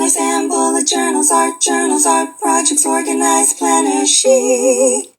planners and bullet journals, art projects, organized planner chic.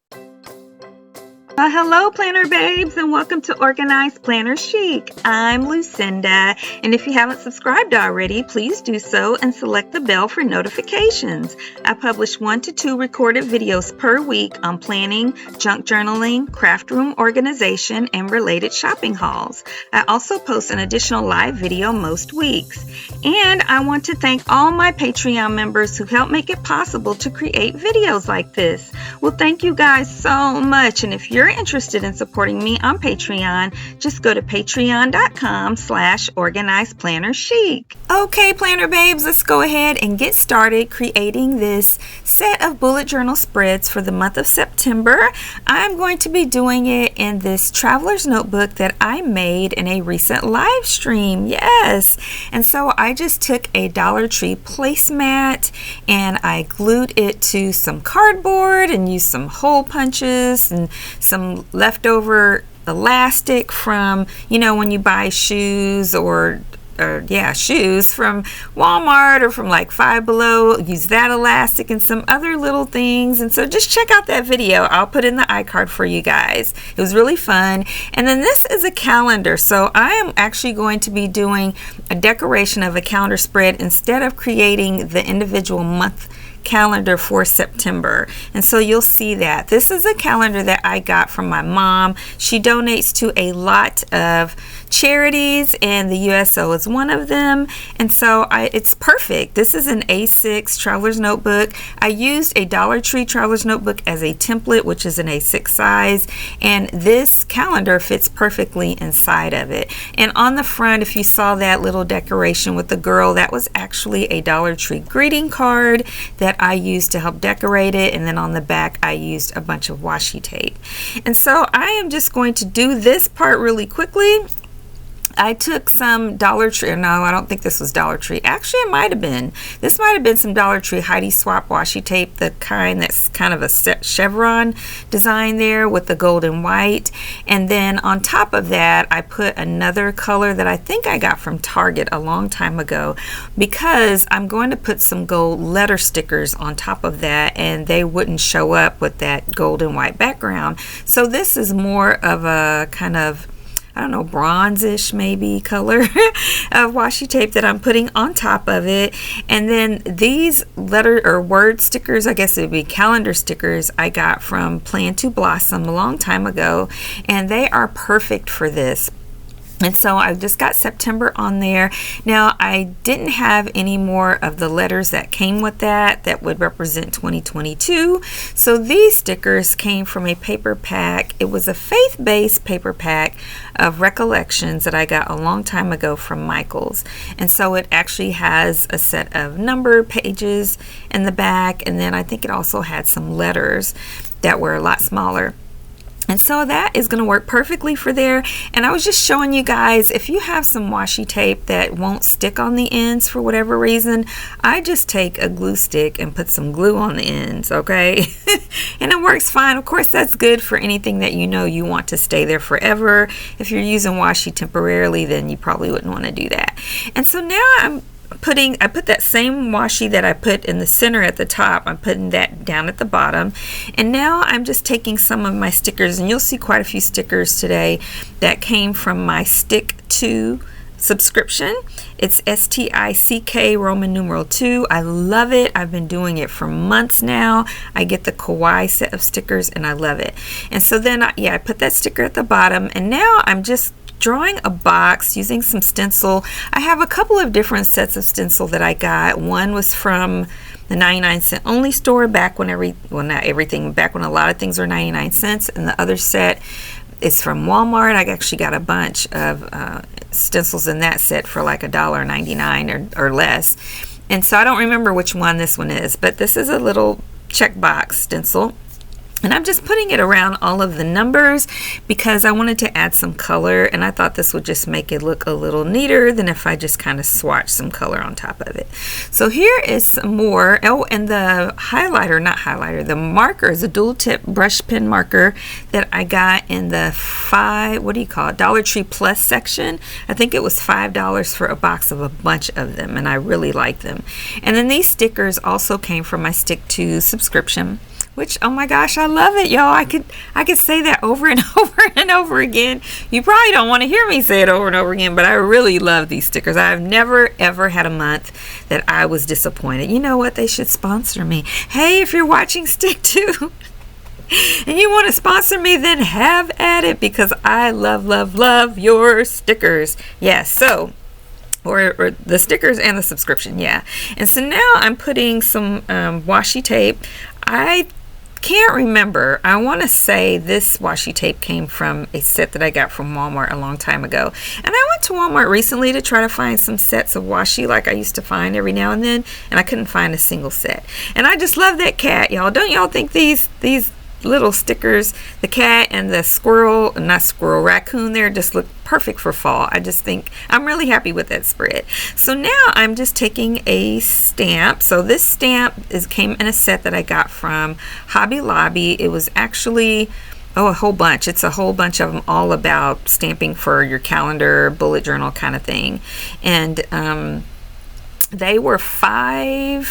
Hello planner babes, and welcome to Organized Planner Chic. I'm Lucinda, and if you haven't subscribed already, please do so and select the bell for notifications. I publish 1 to 2 recorded videos per week on planning, junk journaling, craft room organization, and related shopping hauls. I also post an additional live video most weeks. And I want to thank all my Patreon members who help make it possible to create videos like this. Well, thank you guys so much, and if you're interested in supporting me on Patreon, just go to patreon.com/organizedplannerchic. Okay, planner babes, let's go ahead and get started creating this set of bullet journal spreads for the month of September. I'm going to be doing it in this traveler's notebook that I made in a recent live stream. Yes, and so I just took a Dollar Tree placemat and I glued it to some cardboard and used some hole punches and some leftover elastic from, when you buy shoes or shoes from Walmart or from like Five Below. Use that elastic and some other little things. And so just check out that video. I'll put in the iCard for you guys. It was really fun. And then this is a calendar. So I am actually going to be doing a decoration of a calendar spread instead of creating the individual month calendar for September. And so you'll see that this is a calendar that I got from my mom. She donates to a lot of charities and the USO is one of them, and so it's perfect. This is an A6 traveler's notebook. I used a Dollar Tree traveler's notebook as a template, which is an A6 size, and this calendar fits perfectly inside of it. And on the front, if you saw that little decoration with the girl, that was actually a Dollar Tree greeting card that I used to help decorate it, and then on the back I used a bunch of washi tape. And so I am just going to do this part really quickly. I took some Dollar Tree, no, I don't think this was Dollar Tree. Actually, it might have been. This might have been some Dollar Tree Heidi Swap washi tape, the kind that's kind of a chevron design there with the gold and white. And then on top of that, I put another color that I think I got from Target a long time ago, because I'm going to put some gold letter stickers on top of that, and they wouldn't show up with that gold and white background. So this is more of a kind of, I don't know, bronzish maybe color of washi tape that I'm putting on top of it. And then these letter or word stickers, I guess it would be calendar stickers, I got from Plan to Blossom a long time ago, and they are perfect for this. And so I just got September on there. Now I didn't have any more of the letters that came with that would represent 2022. So these stickers came from a paper pack. It was a faith-based paper pack of recollections that I got a long time ago from Michael's. And so it actually has a set of number pages in the back, and then I think it also had some letters that were a lot smaller. And so that is going to work perfectly for there. And I was just showing you guys, if you have some washi tape that won't stick on the ends for whatever reason, I just take a glue stick and put some glue on the ends, okay? And it works fine. Of course, that's good for anything that you want to stay there forever. If you're using washi temporarily, then you probably wouldn't want to do that. And so now I put that same washi that I put in the center at the top, I'm putting that down at the bottom. And now I'm just taking some of my stickers, and you'll see quite a few stickers today that came from my Stick To subscription. It's STICK Roman numeral 2. I love it. I've been doing it for months now. I get the Kawaii set of stickers and I love it. And so then I put that sticker at the bottom, and now I'm just drawing a box using some stencil. I have a couple of different sets of stencil that I got. One was from the 99-cent only store back when back when a lot of things were 99 cents, and the other set is from Walmart. I actually got a bunch of stencils in that set for like $1.99 or less. And so I don't remember which one this one is, but this is a little checkbox stencil. And I'm just putting it around all of the numbers because I wanted to add some color, and I thought this would just make it look a little neater than if I just kind of swatched some color on top of it. So here is some more. Oh, and the highlighter, not highlighter, the marker is a dual tip brush pen marker that I got in the Dollar Tree Plus section. I think it was $5 for a box of a bunch of them, and I really like them. And then these stickers also came from my Stick to subscription, which, oh my gosh, I love it, y'all. I could say that over and over and over again. You probably don't want to hear me say it over and over again, but I really love these stickers. I've never ever had a month that I was disappointed. You know what? They should sponsor me. Hey, if you're watching Stick To and you want to sponsor me, then have at it, because I love, love, love your stickers. Yes, so or the stickers and the subscription, yeah. And so now I'm putting some washi tape. I can't remember. I want to say this washi tape came from a set that I got from Walmart a long time ago. And I went to Walmart recently to try to find some sets of washi like I used to find every now and then, and I couldn't find a single set. And I just love that cat, y'all. Don't y'all think these little stickers, the cat and the raccoon there, just look perfect for fall? I just think I'm really happy with that spread. So now I'm just taking a stamp. So this stamp came in a set that I got from Hobby Lobby. It was actually a whole bunch. It's a whole bunch of them, all about stamping for your calendar, bullet journal kind of thing. And they were $5.29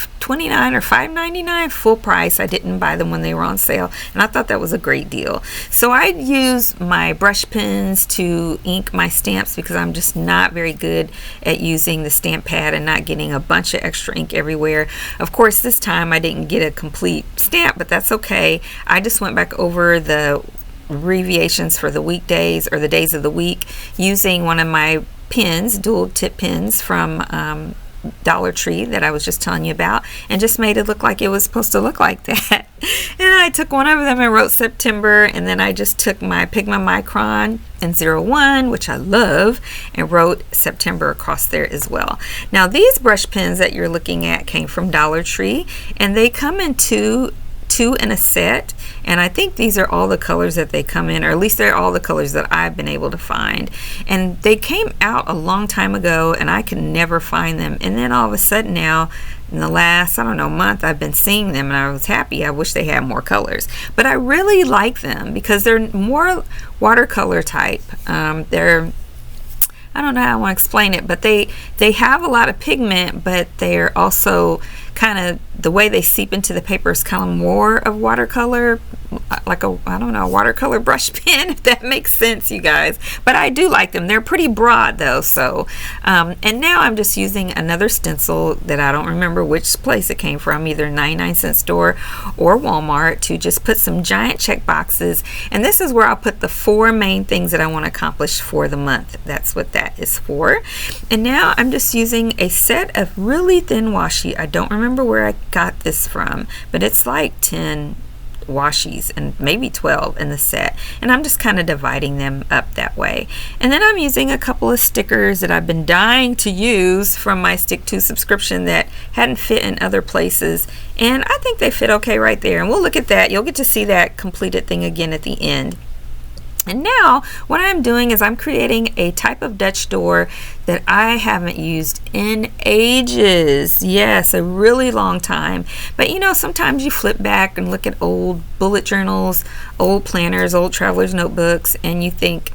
or $5.99 full price. I didn't buy them when they were on sale, and I thought that was a great deal. So I use my brush pens to ink my stamps because I'm just not very good at using the stamp pad and not getting a bunch of extra ink everywhere. Of course, this time I didn't get a complete stamp, but that's okay. I just went back over the abbreviations for the weekdays or the days of the week using one of my pens, dual tip pens from Dollar Tree that I was just telling you about, and just made it look like it was supposed to look like that. And I took one of them and wrote September, and then I just took my Pigma Micron and 01, which I love, and wrote September across there as well. Now these brush pens that you're looking at came from Dollar Tree, and they come in two in a set, and I think these are all the colors that they come in, or at least they're all the colors that I've been able to find. And they came out a long time ago and I could never find them, and then all of a sudden now in the last, I don't know, month, I've been seeing them, and I was happy. I wish they had more colors, but I really like them because they're more watercolor type. I don't know how I want to explain it, but they have a lot of pigment, but they're also kind of, the way they seep into the paper is kind of more of watercolor, like a watercolor brush pen, if that makes sense, you guys. But I do like them. They're pretty broad though. So and now I'm just using another stencil that I don't remember which place it came from, either 99-cent store or Walmart, to just put some giant check boxes. And this is where I'll put the 4 main things that I want to accomplish for the month. That's what that is for. And now I'm just using a set of really thin washi. I don't remember where I got this from, but it's like 10 washies and maybe 12 in the set, and I'm just kind of dividing them up that way. And then I'm using a couple of stickers that I've been dying to use from my Stick To subscription that hadn't fit in other places, and I think they fit okay right there. And we'll look at that. You'll get to see that completed thing again at the end. And now what I'm doing is I'm creating a type of Dutch door that I haven't used in ages. Yes, a really long time. But you know, sometimes you flip back and look at old bullet journals, old planners, old traveler's notebooks, and you think,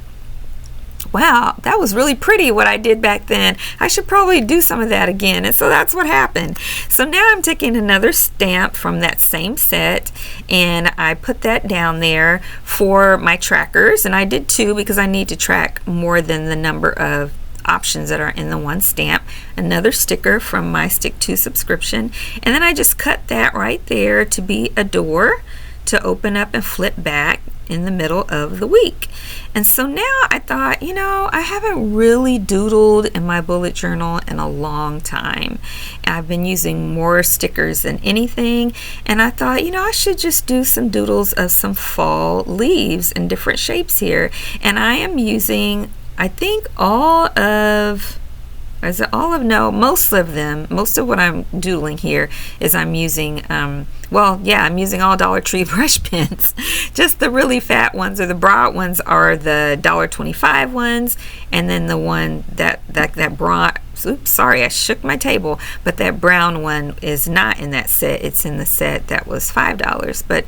wow, that was really pretty what I did back then. I should probably do some of that again. And so that's what happened. So now I'm taking another stamp from that same set, and I put that down there for my trackers. And I did 2 because I need to track more than the number of options that are in the one stamp. Another sticker from my Stick To subscription. And then I just cut that right there to be a door to open up and flip back in the middle of the week. And so now I thought, you know, I haven't really doodled in my bullet journal in a long time. I've been using more stickers than anything, and I thought, you know, I should just do some doodles of some fall leaves in different shapes here. And I am using, I think, all of is it all of, no, most of them, most of what I'm doodling here is I'm using, well, yeah, I'm using all Dollar Tree brush pens. Just the really fat ones, or the broad ones are the $1.25 ones, and then the one that brown, oops, sorry, I shook my table, but that brown one is not in that set. It's in the set that was $5. But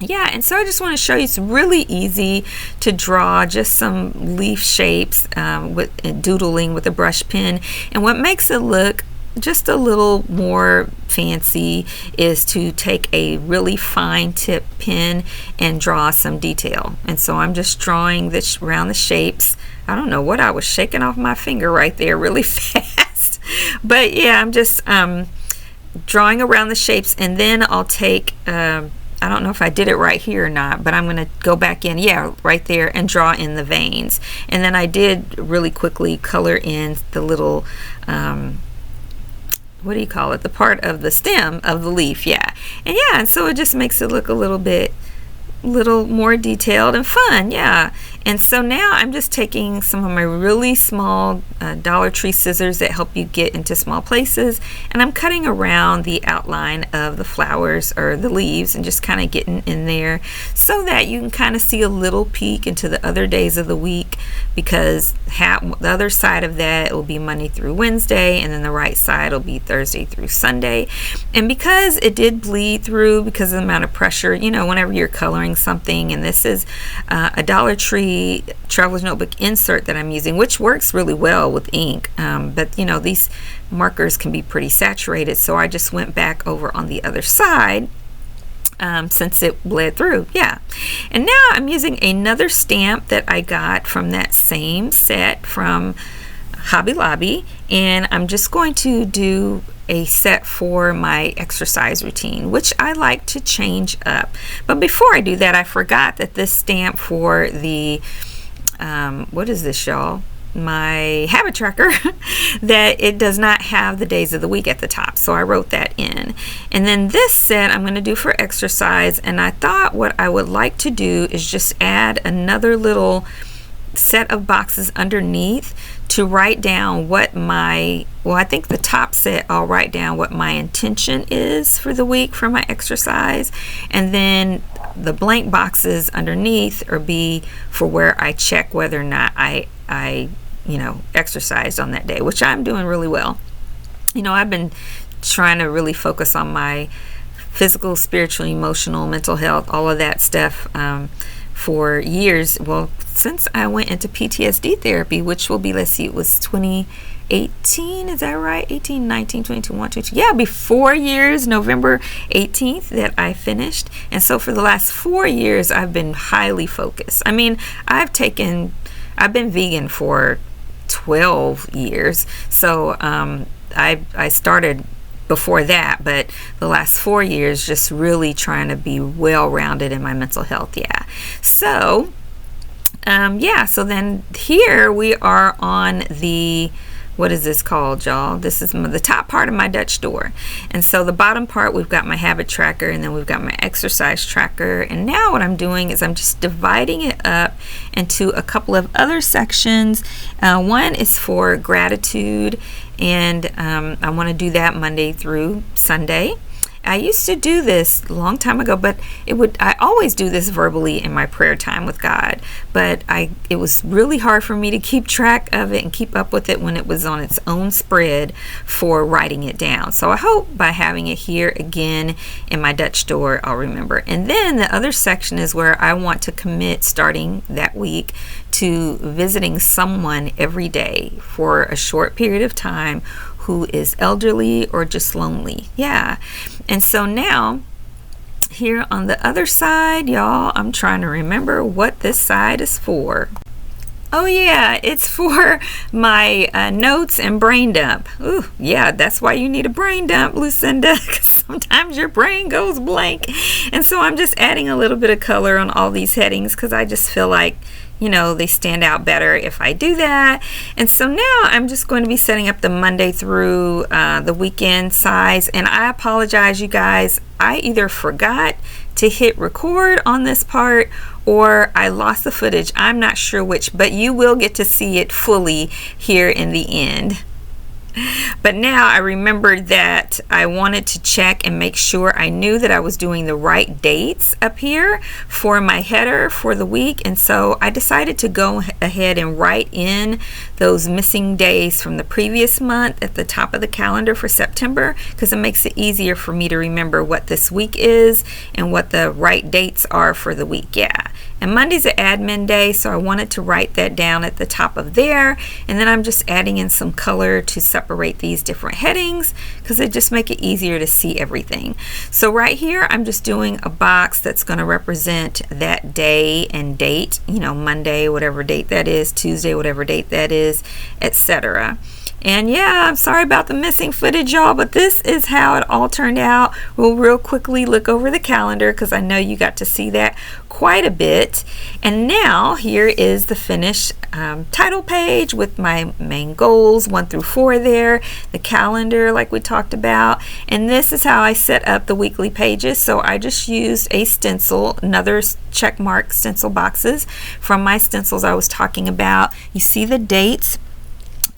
yeah, and so I just want to show you, it's really easy to draw just some leaf shapes with doodling with a brush pen. And what makes it look just a little more fancy is to take a really fine tip pen and draw some detail. And so I'm just drawing this around the shapes. I don't know what I was shaking off my finger right there really fast. But yeah, I'm just drawing around the shapes, and then I'll take I don't know if I did it right here or not, but I'm going to go back in, yeah, right there, and draw in the veins. And then I did really quickly color in the little, what do you call it? The part of the stem of the leaf, yeah. And yeah, and so it just makes it look a little more detailed and fun, yeah. And so now I'm just taking some of my really small Dollar Tree scissors that help you get into small places, and I'm cutting around the outline of the flowers or the leaves and just kind of getting in there so that you can kind of see a little peek into the other days of the week, because the other side of that will be Monday through Wednesday, and then the right side will be Thursday through Sunday. And because it did bleed through because of the amount of pressure, you know, whenever you're coloring something, and this is a Dollar Tree Traveler's Notebook insert that I'm using, which works really well with ink, but you know, these markers can be pretty saturated, so I just went back over on the other side since it bled through, yeah. And now I'm using another stamp that I got from that same set from Hobby Lobby, and I'm just going to do a set for my exercise routine, which I like to change up. But before I do that, I forgot that this stamp for the what is this, y'all? My habit tracker, that it does not have the days of the week at the top, so I wrote that in. And then this set I'm going to do for exercise, and I thought what I would like to do is just add another little set of boxes underneath to write down what my, well, I think the top set I'll write down what my intention is for the week for my exercise, and then the blank boxes underneath or be for where I check whether or not I you know, exercised on that day, which I'm doing really well. You know, I've been trying to really focus on my physical, spiritual, emotional, mental health, all of that stuff for years. Well, since I went into PTSD therapy, which will be, let's see, it was 2018, is that right? 18, 19, 20, 21, 22. Yeah, be 4 years, November 18th that I finished. And so for the last 4 years, I've been highly focused. I mean, I've been vegan for 12 years. So I started before that, but the last 4 years just really trying to be well-rounded in my mental health, yeah. So yeah, so then here we are on the, what is this called, y'all? This is the top part of my Dutch door. And so the bottom part, we've got my habit tracker, and then we've got my exercise tracker. And now what I'm doing is I'm just dividing it up into a couple of other sections. One is for gratitude, and I want to do that Monday through Sunday. I used to do this a long time ago, but I always do this verbally in my prayer time with God, but it was really hard for me to keep track of it and keep up with it when it was on its own spread for writing it down. So I hope by having it here again in my Dutch door, I'll remember. And then the other section is where I want to commit starting that week to visiting someone every day for a short period of time who is elderly or just lonely. Yeah. And so now here on the other side, y'all, I'm trying to remember what this side is for. Oh yeah, it's for my notes and brain dump. Ooh, yeah, that's why you need a brain dump, Lucinda, because sometimes your brain goes blank. And so I'm just adding a little bit of color on all these headings because I just feel like, you know, they stand out better if I do that. And so now I'm just going to be setting up the Monday through the weekend size. And I apologize, you guys. I either forgot to hit record on this part or I lost the footage. I'm not sure which, but you will get to see it fully here in the end. But now I remembered that I wanted to check and make sure I knew that I was doing the right dates up here for my header for the week, and so I decided to go ahead and write in those missing days from the previous month at the top of the calendar for September, because it makes it easier for me to remember what this week is and what the right dates are for the week. Yeah. And Monday's an admin day, so I wanted to write that down at the top of there, and then I'm just adding in some color to separate these different headings because it just make it easier to see everything. So right here I'm just doing a box that's going to represent that day and date, you know, Monday, whatever date that is, Tuesday, whatever date that is, etc. And yeah, I'm sorry about the missing footage, y'all, but this is how it all turned out. We'll real quickly look over the calendar because I know you got to see that quite a bit. And now here is the finished title page with my main goals 1 through 4 there, the calendar like we talked about, and this is how I set up the weekly pages. So I just used a stencil, another check mark stencil boxes from my stencils I was talking about. You see the dates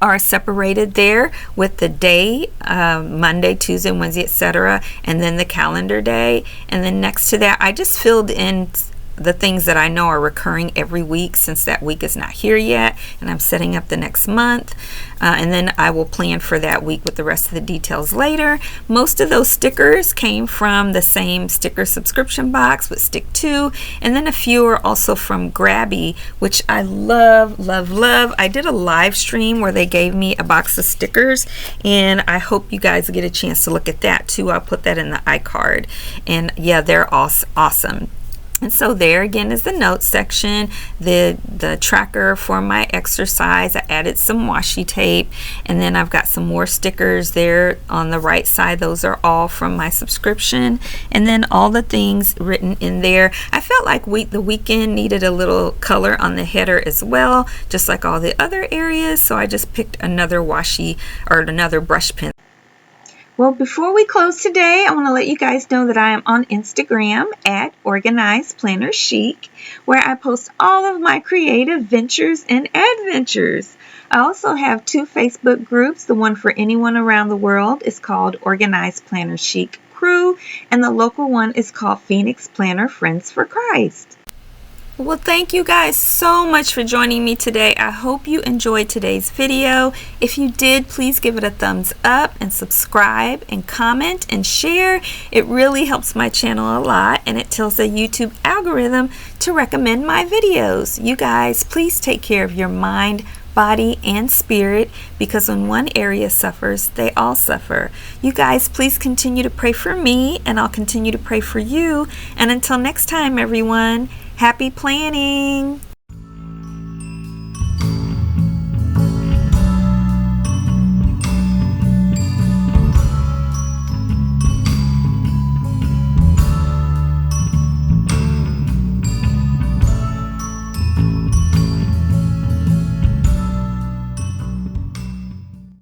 are separated there with the day, Monday, Tuesday, Wednesday, etc., and then the calendar day. And then next to that I just filled in the things that I know are recurring every week, since that week is not here yet and I'm setting up the next month, and then I will plan for that week with the rest of the details later. Most of those stickers came from the same sticker subscription box with Stick 2, and then a few are also from Grabby, which I love, love, love. I did a live stream where they gave me a box of stickers, and I hope you guys get a chance to look at that too. I'll put that in the iCard, and yeah, they're awesome. And so there again is the notes section, the tracker for my exercise. I added some washi tape, and then I've got some more stickers there on the right side. Those are all from my subscription, and then all the things written in there. I felt like the weekend needed a little color on the header as well, just like all the other areas, so I just picked another washi or another brush pen. Well, before we close today, I want to let you guys know that I am on Instagram at Organized Planner Chic, where I post all of my creative ventures and adventures. I also have 2 Facebook groups. The one for anyone around the world is called Organized Planner Chic Crew, and the local one is called Phoenix Planner Friends for Christ. Well, thank you guys so much for joining me today. I hope you enjoyed today's video. If you did, please give it a thumbs up and subscribe and comment and share. It really helps my channel a lot, and it tells the YouTube algorithm to recommend my videos. You guys, please take care of your mind, body, and spirit, because when one area suffers, they all suffer. You guys, please continue to pray for me, and I'll continue to pray for you. And until next time, everyone, happy planning!